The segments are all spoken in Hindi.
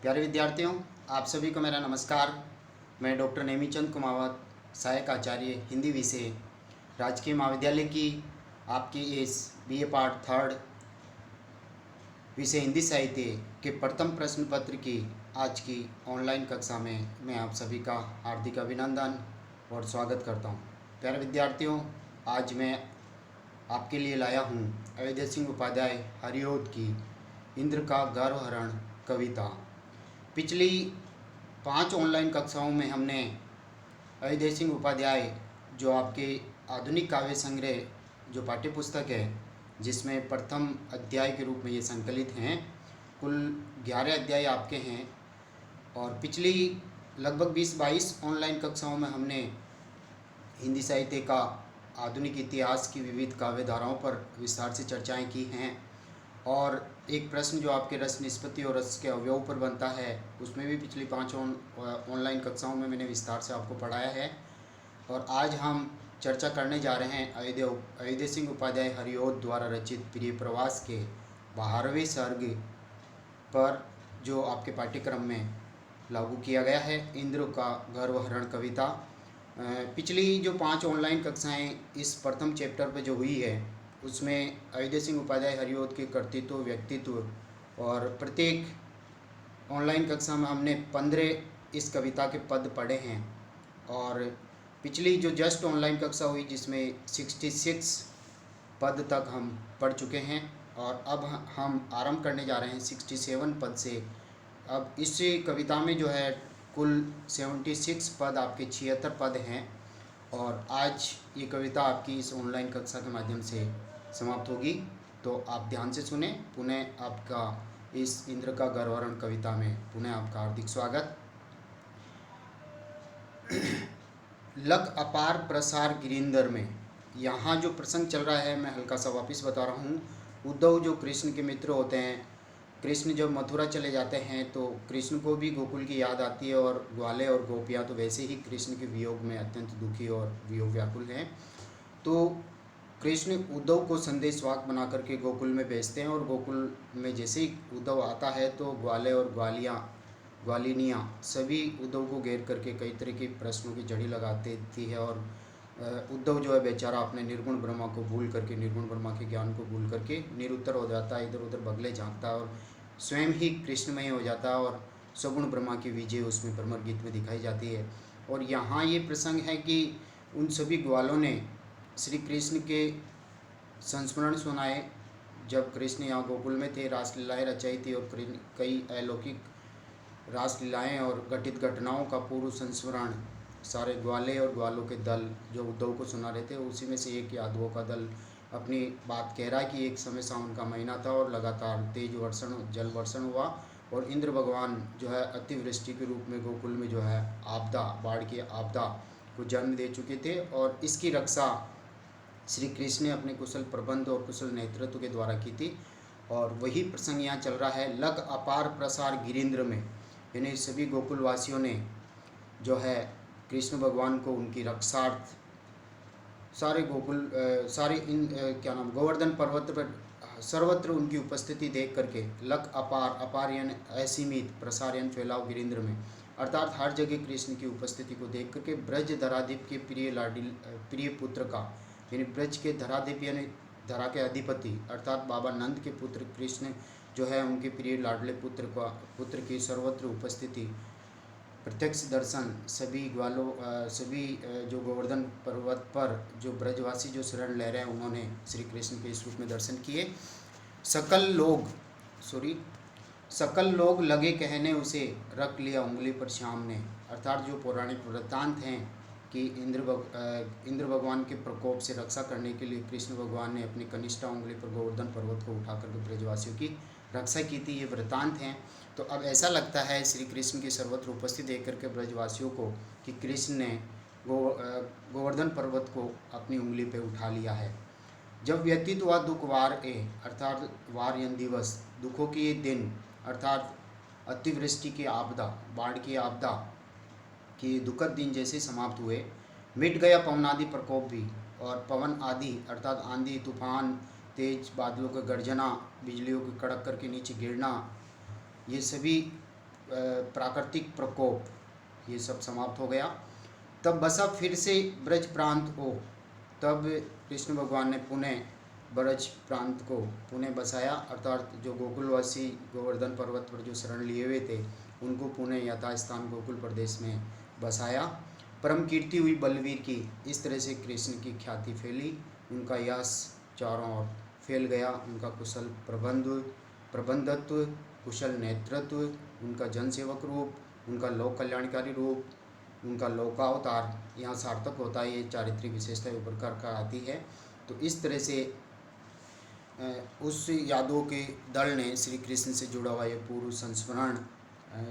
प्यारे विद्यार्थियों, आप सभी को मेरा नमस्कार। मैं डॉक्टर नेमीचंद कुमावत, सहायक आचार्य हिंदी विषय, राजकीय महाविद्यालय की आपकी इस बीए पार्ट थर्ड विषय हिंदी साहित्य के प्रथम प्रश्न पत्र की आज की ऑनलाइन कक्षा में मैं आप सभी का हार्दिक अभिनंदन और स्वागत करता हूं। प्यारे विद्यार्थियों, आज मैं आपके लिए लाया हूं अयोध्या सिंह उपाध्याय हरिऔध की इंद्र का गर्वहरण कविता। पिछली 5 ऑनलाइन कक्षाओं में हमने अयोध्या सिंह उपाध्याय जो आपके आधुनिक काव्य संग्रह जो पाठ्य पुस्तक है, जिसमें प्रथम अध्याय के रूप में ये संकलित हैं, कुल 11 अध्याय आपके हैं। और पिछली लगभग 20-22 ऑनलाइन कक्षाओं में हमने हिंदी साहित्य का आधुनिक इतिहास की विविध काव्य धाराओं पर विस्तार से चर्चाएं की हैं। और एक प्रश्न जो आपके रस निष्पत्ति और रस के अवयव पर बनता है, उसमें भी पिछली 5 ऑनलाइन कक्षाओं में मैंने विस्तार से आपको पढ़ाया है। और आज हम चर्चा करने जा रहे हैं अयोध्या सिंह उपाध्याय हरिऔध द्वारा रचित प्रिय प्रवास के 12वें सर्ग पर, जो आपके पाठ्यक्रम में लागू किया गया है, इंद्र का गर्वहरण कविता। पिछली जो 5 ऑनलाइन कक्षाएं इस प्रथम चैप्टर पर जो हुई है, उसमें अयोध्या सिंह उपाध्याय हरिऔध के कर्तृत्व, व्यक्तित्व और प्रत्येक ऑनलाइन कक्षा में हमने 15 इस कविता के पद पढ़े हैं। और पिछली जो जस्ट ऑनलाइन कक्षा हुई, जिसमें 66 पद तक हम पढ़ चुके हैं, और अब हम आरंभ करने जा रहे हैं 67 पद से। अब इस कविता में जो है कुल 76 पद, आपके 76 पद हैं। और आज ये कविता आपकी इस ऑनलाइन कक्षा के माध्यम से समाप्त होगी, तो आप ध्यान से सुने। पुनः आपका इस इंद्र का गर्वहरण कविता में पुनः आपका हार्दिक स्वागत। लग अपार प्रसार गिरिंदर में, यहाँ जो प्रसंग चल रहा है मैं हल्का सा वापस बता रहा हूँ। उद्धव जो कृष्ण के मित्र होते हैं, कृष्ण जब मथुरा चले जाते हैं तो कृष्ण को भी गोकुल की याद आती है, और ग्वाले और गोपियाँ तो वैसे ही कृष्ण के वियोग में अत्यंत दुखी और वियोग व्याकुल हैं। तो कृष्ण उद्धव को संदेशवाहक बना करके गोकुल में भेजते हैं, और गोकुल में जैसे ही उद्धव आता है तो ग्वाले और ग्वालिनियाँ सभी उद्धव को घेर करके कई तरह के प्रश्नों की झड़ी लगाती थी है। और उद्धव जो है बेचारा अपने निर्गुण ब्रह्मा को भूल करके, निर्गुण ब्रह्मा के ज्ञान को भूल करके निरुत्तर हो जाता है, इधर उधर बगले झाँकता है और स्वयं ही कृष्णमय हो जाता है, और सगुण ब्रह्मा की विजय उसमें भ्रमर गीत में दिखाई जाती है। और यहाँ ये प्रसंग है कि उन सभी ग्वालों ने श्री कृष्ण के संस्मरण सुनाए, जब कृष्ण यहाँ गोकुल में थे, रासलीलाएँ रचाई थी, और कई अलौकिक रासलीलाएँ और घटित घटनाओं का पूर्व संस्मरण सारे ग्वाले और ग्वालों के दल जो उद्धव को सुना रहे थे, उसी में से एक यादवों का दल अपनी बात कह रहा है कि एक समय सावन का महीना था और लगातार तेज जल वर्षण हुआ, और इंद्र भगवान जो है अतिवृष्टि के रूप में गोकुल में जो है आपदा, बाढ़ की आपदा को जन्म दे चुके थे। और इसकी रक्षा श्री कृष्ण ने अपने कुशल प्रबंध और कुशल नेतृत्व के द्वारा की थी। और वही प्रसंग यहाँ चल रहा है। लग अपार प्रसार गिरिंद्र में, यानी सभी गोकुलवासियों ने जो है कृष्ण भगवान को उनकी रक्षार्थ सारे गोकुल गोवर्धन पर्वत पर सर्वत्र उनकी उपस्थिति देख करके, लग अपार, अपार यानी असीमित, प्रसार यानी फैलाव गिरिंद्र में, अर्थात हर जगह कृष्ण की उपस्थिति को देख करके ब्रज धरादीप के प्रिय पुत्र का, यानी ब्रज के धरादीप यानी धरा के अधिपति अर्थात बाबा नंद के पुत्र कृष्ण जो है, उनके प्रिय लाडले पुत्र की सर्वत्र उपस्थिति, प्रत्यक्ष दर्शन सभी जो गोवर्धन पर्वत पर जो ब्रजवासी जो शरण ले रहे हैं, उन्होंने श्री कृष्ण के इस रूप में दर्शन किए। सकल लोग लगे कहने उसे, रख लिया उंगली पर श्याम ने, अर्थात जो पौराणिक वृत्तांत हैं कि इंद्र भगवान के प्रकोप से रक्षा करने के लिए कृष्ण भगवान ने अपनी कनिष्ठा उंगली पर गोवर्धन पर्वत को उठा करके ब्रजवासियों की रक्षा की थी, ये वृत्तांत हैं। तो अब ऐसा लगता है श्री कृष्ण की सर्वत्र उपस्थिति देख करके ब्रजवासियों को कि कृष्ण ने गोवर्धन पर्वत को अपनी उंगली पे उठा लिया है। जब व्यतीत हुआ दुख वार अर्थात वार यानी दिवस, दुखों के ये दिन अर्थात अतिवृष्टि की आपदा, बाढ़ की आपदा कि दुखद दिन जैसे समाप्त हुए, मिट गया पवनादि प्रकोप भी, और पवन आदि अर्थात आंधी, तूफान, तेज बादलों का गर्जना, बिजलियों के कड़क करके नीचे गिरना, ये सभी प्राकृतिक प्रकोप ये सब समाप्त हो गया। तब बसा फिर से ब्रज प्रांत को, तब कृष्ण भगवान ने पुनः ब्रज प्रांत को पुनः बसाया, अर्थात जो गोकुलवासी गोवर्धन पर्वत पर जो शरण लिए हुए थे उनको पुनः यथास्थान गोकुल प्रदेश में बसाया। परम कीर्ति हुई बलवीर की। इस तरह से कृष्ण की ख्याति फैली, उनका यश चारों ओर फैल गया। उनका कुशल प्रबंधत्व, कुशल नेतृत्व, उनका जनसेवक रूप, उनका लोक कल्याणकारी रूप, उनका लोकावतार यहाँ सार्थक होता है। ये चारित्रिक विशेषता ऊपर कर आती है। तो इस तरह से उस यादवों के दल ने श्री कृष्ण से जुड़ा हुआ ये पूर्व संस्मरण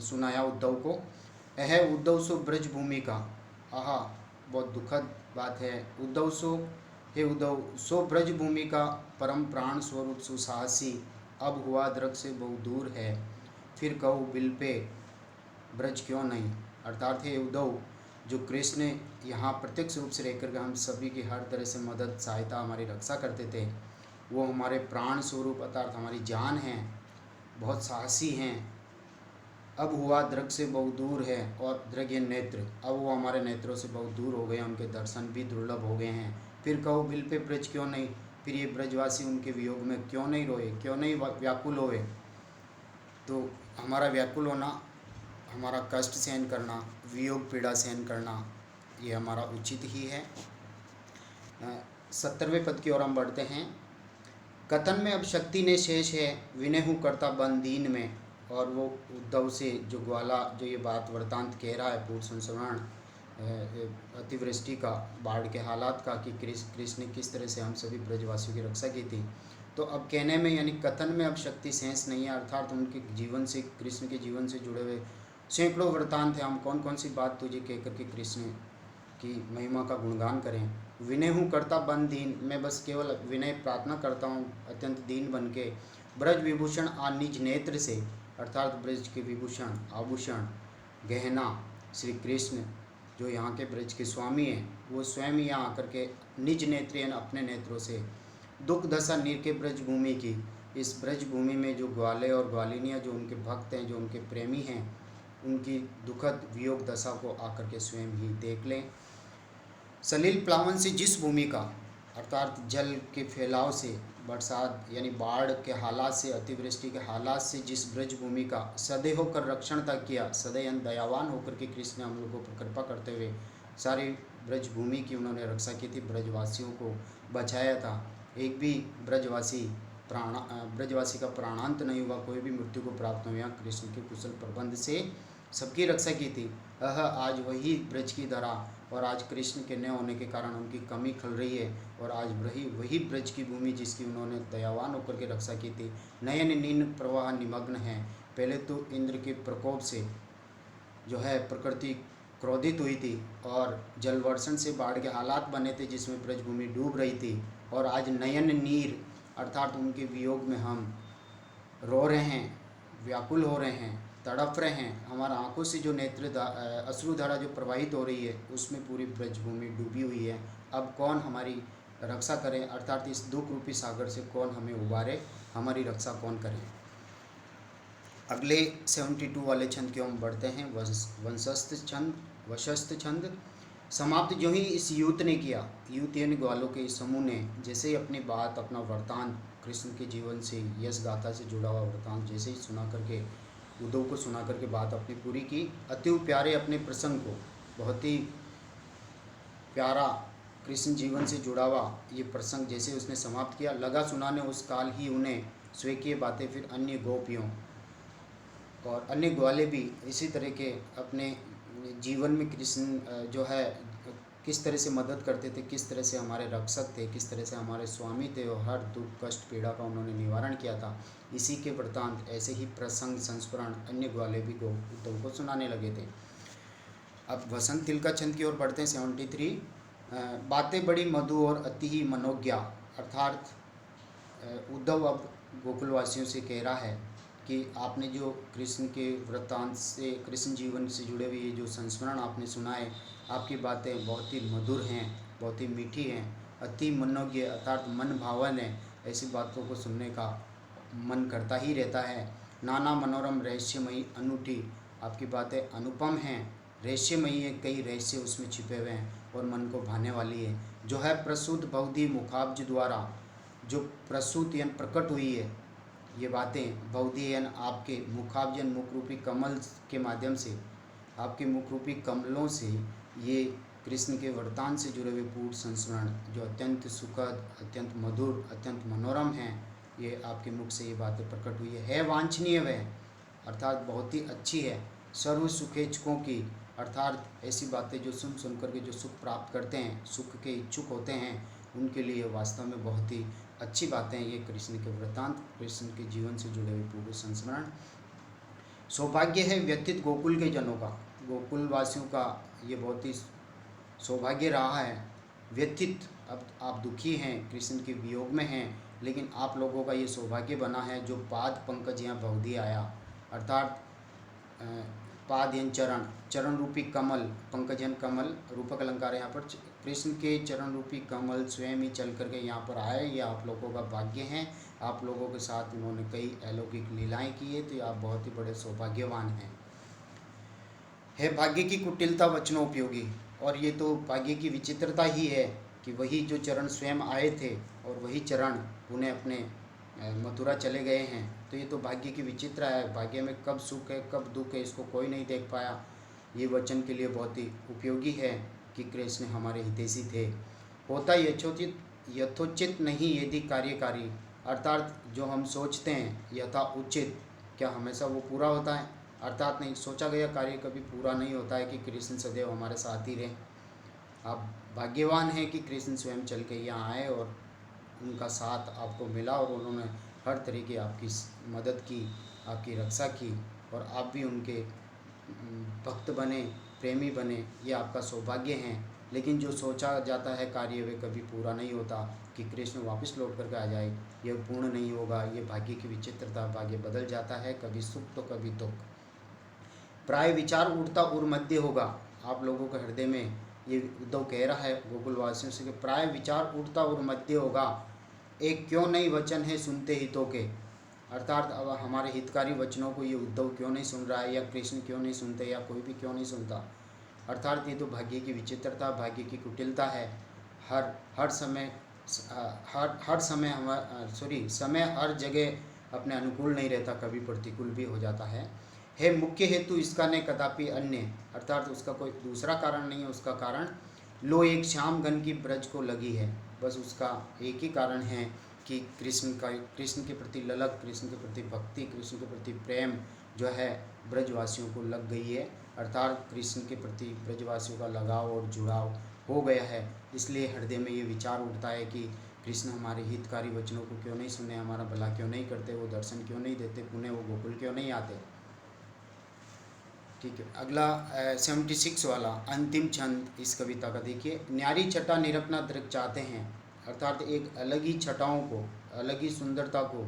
सुनाया उद्धव को। यह उद्धव सो ब्रज भूमि का, आहा बहुत दुखद बात है। उद्धव सो, हे उद्धव सो ब्रज भूमि का परम प्राण स्वरूप सुसाहसी, अब हुआ दृग से बहु दूर है, फिर कहूँ बिल पे ब्रज क्यों नहीं। अर्थात हे उद्धव, जो कृष्ण यहाँ प्रत्यक्ष रूप से रहकर हम सभी की हर तरह से मदद सहायता हमारी रक्षा करते थे, वो हमारे प्राण स्वरूप अर्थात हमारी जान हैं, बहुत साहसी हैं। अब हुआ दृग से बहुत दूर है, और दृग ये नेत्र, अब वो हमारे नेत्रों से बहुत दूर हो गए, उनके दर्शन भी दुर्लभ हो गए हैं। फिर कहो बिल पे ब्रज क्यों नहीं, फिर ये ब्रजवासी उनके वियोग में क्यों नहीं रोए, क्यों नहीं व्याकुल होए। तो हमारा व्याकुल होना, हमारा कष्ट सहन करना, वियोग पीड़ा सहन करना, ये हमारा उचित ही है। 70वें पद की ओर हम बढ़ते हैं। कथन में अब शक्ति ने शेष है, विनय हूँ करता बन दीन में। और वो उद्धव से जो ग्वाला जो ये बात वृतांत कह रहा है पूर्व संस्मरण अतिवृष्टि का, बाढ़ के हालात का, कि कृष्ण ने किस तरह से हम सभी ब्रजवासियों की रक्षा की थी। तो अब कहने में यानी कथन में अब शक्ति शेष नहीं है, अर्थात उनके जीवन से, कृष्ण के जीवन से जुड़े हुए सैकड़ों वृतांत हैं। हम कौन कौन सी बात तुझे कह करके कृष्ण की महिमा का गुणगान करें। विनय हूँ करता बन दीन, मैं बस केवल विनय प्रार्थना करता हूँ अत्यंत दीन बन के। ब्रज विभूषण आ निज नेत्र से, अर्थात ब्रज के विभूषण आभूषण गहना श्री कृष्ण जो यहाँ के ब्रज के स्वामी हैं, वो स्वयं यहाँ आकर के निज नेत्र यानी अपने नेत्रों से दुख दशा नीर के ब्रज भूमि की, इस ब्रज भूमि में जो ग्वाले और ग्वालिनियाँ जो उनके भक्त हैं, जो उनके प्रेमी हैं, उनकी दुखद वियोग दशा को आकर के स्वयं ही देख लें। सलील प्लावन से जिस भूमि का, अर्थात जल के फैलाव से, बरसात यानी बाढ़ के हालात से, अतिवृष्टि के हालात से जिस ब्रज भूमि का सदैव होकर रक्षण तक किया, सदैव दयावान होकर के कृष्ण हम लोगों पर कृपा करते हुए सारी ब्रज भूमि की उन्होंने रक्षा की थी, ब्रजवासियों को बचाया था। एक भी ब्रजवासी का प्राणांत नहीं हुआ, कोई भी मृत्यु को प्राप्त नहीं हुआ। कृष्ण के कुशल प्रबंध से सबकी रक्षा की थी। आज वही ब्रज की धरा, और आज कृष्ण के न होने के कारण उनकी कमी खल रही है, और आज वही ब्रज की भूमि जिसकी उन्होंने दयावान होकर के रक्षा की थी, नयन नीन प्रवाह निमग्न है। पहले तो इंद्र के प्रकोप से जो है प्रकृति क्रोधित हुई थी, और जलवर्षण से बाढ़ के हालात बने थे जिसमें ब्रजभूमि डूब रही थी, और आज नयन नीर अर्थात उनके वियोग में हम रो रहे हैं, व्याकुल हो रहे हैं, तड़प रहे हैं। हमारा आंखों से जो अश्रुधारा जो प्रवाहित हो रही है, उसमें पूरी ब्रजभूमि डूबी हुई है। अब कौन हमारी रक्षा करे, अर्थात इस दुख रूपी सागर से कौन हमें उबारे, हमारी रक्षा कौन करे। अगले 72 वाले छंद की हम बढ़ते हैं। वशस्थ छंद। समाप्त जो ही इस यूथ ने किया, यूथ यानी ग्वालों के इस समूह ने जैसे ही अपनी बात, अपना वृतांत, कृष्ण के जीवन से, यश गाथा से जुड़ा हुआ वृतांत जैसे ही सुना करके, उद्धव को सुना करके बात अपनी पूरी की, अति प्यारे अपने प्रसंग को, बहुत ही प्यारा कृष्ण जीवन से जुड़ा हुआ ये प्रसंग जैसे उसने समाप्त किया, लगा सुनाने उस काल ही उन्हें स्वेकीय बातें फिर अन्य गोपियों और अन्य ग्वाले भी इसी तरह के अपने जीवन में कृष्ण जो है किस तरह से मदद करते थे, किस तरह से हमारे रक्षक थे, किस तरह से हमारे स्वामी थे, और हर दुख कष्ट पीड़ा का उन्होंने निवारण किया था। इसी के वृतांत ऐसे ही प्रसंग संस्मरण अन्य ग्वाले भी उद्धव को सुनाने लगे थे। अब वसंत तिलका छंद की ओर बढ़ते हैं। 73 बातें बड़ी मधु और अति ही मनोज्ञा, अर्थात उद्धव अब गोकुलवासियों से कह रहा है कि आपने जो कृष्ण के वृत्तांत से, कृष्ण जीवन से जुड़े हुए ये जो संस्मरण आपने सुनाए, आपकी बातें बहुत ही मधुर हैं, बहुत ही मीठी हैं, अति मनोज्ञ अर्थात मन भावन है। ऐसी बातों को सुनने का मन करता ही रहता है। नाना मनोरम रहस्यमयी अनूठी, आपकी बातें अनुपम हैं, रहस्यमयी है, कई रहस्य उसमें छिपे हुए हैं और मन को भाने वाली है। जो है प्रसूत बहुधी मुखाब्ज द्वारा, जो प्रसूत यानी प्रकट हुई है ये बातें, बहुधी यानी आपके मुखाब्ज यानी मुख रूपी कमल के माध्यम से, आपके मुख रूपी कमलों से ये कृष्ण के वरदान से जुड़े हुए पूर्ण संस्मरण जो अत्यंत सुखद, अत्यंत मधुर, अत्यंत मनोरम हैं, ये आपके मुख से ये बातें प्रकट हुई है वांछनीय वह, अर्थात बहुत ही अच्छी है। सर्व सुखेच्छुकों की, अर्थात ऐसी बातें जो सुन करके जो सुख प्राप्त करते हैं, सुख के इच्छुक होते हैं, उनके लिए वास्तव में बहुत ही अच्छी बातें हैं ये कृष्ण के वृत्तांत, कृष्ण के जीवन से जुड़े हुए पूर्ण संस्मरण। सौभाग्य है व्यतीत गोकुल के जनों का, गोकुल वासियों का ये बहुत ही सौभाग्य रहा है। व्यतीत, अब आप दुखी हैं, कृष्ण के वियोग में हैं, लेकिन आप लोगों का ये सौभाग्य बना है जो पाद पंकज यहाँ बहुधी आया, अर्थात पाद यानी चरण, चरण रूपी कमल, पंकज यानी कमल, रूपक अलंकार यहाँ पर कृष्ण के चरण रूपी कमल स्वयं ही चल करके यहाँ पर आए, ये आप लोगों का भाग्य है। आप लोगों के साथ उन्होंने कई अलौकिक लीलाएं की है, तो आप बहुत ही बड़े सौभाग्यवान हैं। है भाग्य की कुटिलता वचनों उपयोगी, और ये तो भाग्य की विचित्रता ही है कि वही जो चरण स्वयं आए थे और वही चरण उन्हें अपने मथुरा चले गए हैं, तो ये तो भाग्य की विचित्र है। भाग्य में कब सुख है कब दुख है इसको कोई नहीं देख पाया। ये वचन के लिए बहुत ही उपयोगी है कि कृष्ण हमारे हितैषी थे। होता यथोचित नहीं यदि कार्यकारी, अर्थात जो हम सोचते हैं यथा उचित, क्या हमेशा वो पूरा होता है? अर्थात नहीं, सोचा गया कार्य कभी पूरा नहीं होता है कि कृष्ण सदैव हमारे साथ ही रहे। आप भाग्यवान हैं कि कृष्ण स्वयं चल के यहाँ आए और उनका साथ आपको मिला और उन्होंने हर तरीके आपकी मदद की, आपकी रक्षा की, और आप भी उनके भक्त बने, प्रेमी बने, ये आपका सौभाग्य है। लेकिन जो सोचा जाता है कार्य वे कभी पूरा नहीं होता कि कृष्ण वापस लौट करके आ जाए, यह पूर्ण नहीं होगा। ये भाग्य की विचित्रता, भाग्य बदल जाता है, कभी सुख तो कभी दुख। प्राय विचार उठता और मध्य होगा, आप लोगों के हृदय में ये उद्धव कह रहा है गोकुलवासियों से कि प्राय विचार उठता और मध्य होगा, एक क्यों नहीं वचन है सुनते हितों के, अर्थात अब हमारे हितकारी वचनों को ये उद्धव क्यों नहीं सुन रहा है, या कृष्ण क्यों नहीं सुनते, या कोई भी क्यों नहीं सुनता। अर्थात ये तो भाग्य की विचित्रता, भाग्य की कुटिलता है। हर समय समय हर जगह अपने अनुकूल नहीं रहता, कभी प्रतिकूल भी हो जाता है मुख्य हेतु इसका ने कदापि अन्य, अर्थात उसका कोई दूसरा कारण नहीं है, उसका कारण लो एक श्याम गण की ब्रज को लगी है, बस उसका एक ही कारण है कि कृष्ण के प्रति ललक, कृष्ण के प्रति भक्ति, कृष्ण के प्रति प्रेम जो है ब्रजवासियों को लग गई है, अर्थात कृष्ण के प्रति ब्रजवासियों का लगाव और जुड़ाव हो गया है। इसलिए हृदय में ये विचार उठता है कि कृष्ण हमारे हितकारी वचनों को क्यों नहीं सुने, हमारा भला क्यों नहीं करते, वो दर्शन क्यों नहीं देते, पुण्य वो गोकुल क्यों नहीं आते। ठीक है, अगला 76 वाला अंतिम छंद इस कविता का देखिए। न्यारी छटा निरखना दृक चाहते हैं, अर्थात एक अलग ही छटाओं को, अलग ही सुंदरता को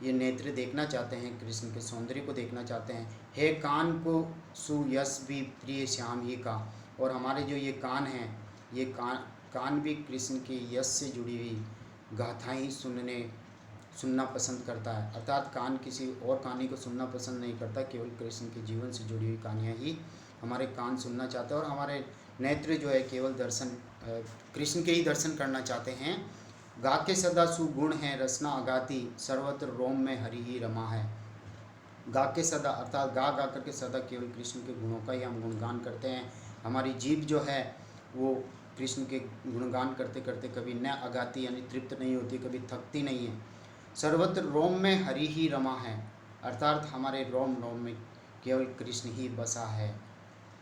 ये नेत्र देखना चाहते हैं, कृष्ण के सौंदर्य को देखना चाहते हैं। हे कान को सुयश भी प्रिय श्याम ही का, और हमारे जो ये कान हैं, ये कान भी कृष्ण के यश से जुड़ी हुई गाथाएँ सुनना पसंद करता है, अर्थात कान किसी और कहानी को सुनना पसंद नहीं करता, केवल कृष्ण के जीवन से जुड़ी हुई कहानियाँ ही हमारे कान सुनना चाहते हैं, और हमारे नेत्र जो है केवल कृष्ण के ही दर्शन करना चाहते हैं। गा के सदा सुगुण है रसना अगाती, सर्वत्र रोम में हरि ही रमा है। गा के सदा, अर्थात गा करके सदा केवल कृष्ण के गुणों का ही हम गुणगान करते हैं। हमारी जीभ जो है वो कृष्ण के गुणगान करते करते कभी न अगाती यानी तृप्त नहीं होती, कभी थकती नहीं है। सर्वत्र रोम में हरि ही रमा है, अर्थात हमारे रोम में केवल कृष्ण ही बसा है।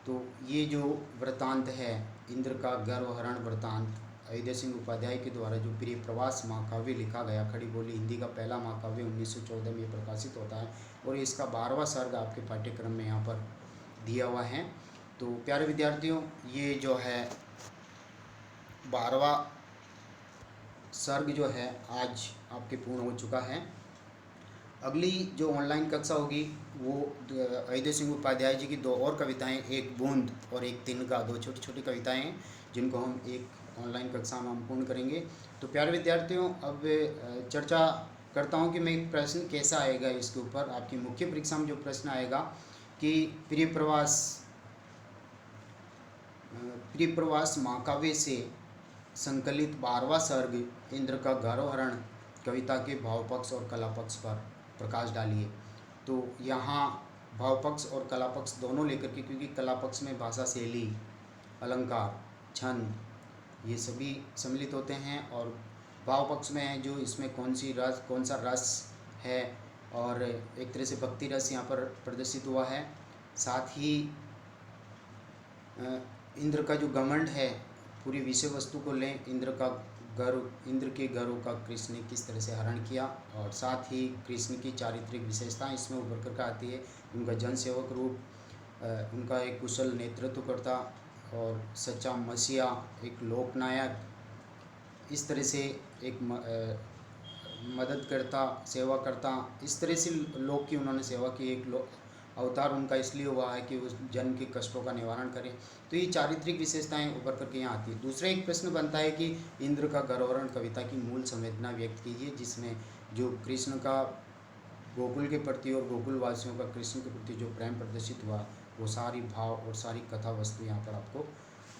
तो ये जो वृतांत है इंद्र का गर्वहरण वृतांत, अयोध्या सिंह उपाध्याय के द्वारा जो प्रिय प्रवास महाकाव्य लिखा गया, खड़ी बोली हिंदी का पहला महाकाव्य 1914 में प्रकाशित होता है, और इसका 12वां सर्ग आपके पाठ्यक्रम में यहाँ पर दिया हुआ है। तो प्यारे विद्यार्थियों, ये जो है 12वां सर्ग जो है आज आपके पूर्ण हो चुका है। अगली जो ऑनलाइन कक्षा होगी वो अयोध्या सिंह उपाध्याय जी की 2 और कविताएं, एक बूंद और एक तिनका, 2 छोटी छोटी कविताएं हैं जिनको हम एक ऑनलाइन कक्षा में हम पूर्ण करेंगे। तो प्यारे विद्यार्थियों, अब चर्चा करता हूँ कि मैं प्रश्न कैसा आएगा इसके ऊपर। आपकी मुख्य परीक्षा में जो प्रश्न आएगा कि प्रिय प्रवास महाकाव्य से संकलित 12वां सर्ग इंद्र का गौरवहरण कविता के भाव पक्ष और कला पक्ष पर प्रकाश डालिए। तो यहाँ भाव पक्ष और कला पक्ष दोनों लेकर के, क्योंकि कला पक्ष में भाषा शैली, अलंकार, छंद ये सभी सम्मिलित होते हैं, और भाव पक्ष में है जो इसमें कौन सा रस है, और एक तरह से भक्ति रस यहाँ पर प्रदर्शित हुआ है। साथ ही इंद्र का जो घमंड है, पूरी विषय वस्तु को लें, इंद्र के गर्व का कृष्ण ने किस तरह से हरण किया, और साथ ही कृष्ण की चारित्रिक विशेषताएं इसमें उभर कर आती है। उनका जनसेवक रूप, उनका एक कुशल नेतृत्वकर्ता और सच्चा मसीहा, एक लोकनायक, इस तरह से एक मदद करता, सेवा करता, इस तरह से लोक की उन्होंने सेवा की। एक अवतार उनका इसलिए हुआ है कि उस जन के कष्टों का निवारण करें। तो ये चारित्रिक विशेषताएं उभर करके यहाँ आती है। दूसरा एक प्रश्न बनता है कि इंद्र का गौरवहरण कविता की मूल संवेदना व्यक्त कीजिए, जिसमें जो कृष्ण का गोकुल के प्रति और गोकुल वासियों का कृष्ण के प्रति जो प्रेम प्रदर्शित हुआ, वो सारी भाव और सारी कथा वस्तु यहाँ पर आपको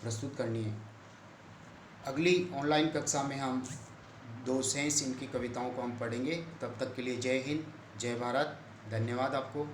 प्रस्तुत करनी है। अगली ऑनलाइन कक्षा में हम 2 शेष इनकी कविताओं को हम पढ़ेंगे। तब तक के लिए जय हिंद, जय भारत, धन्यवाद आपको।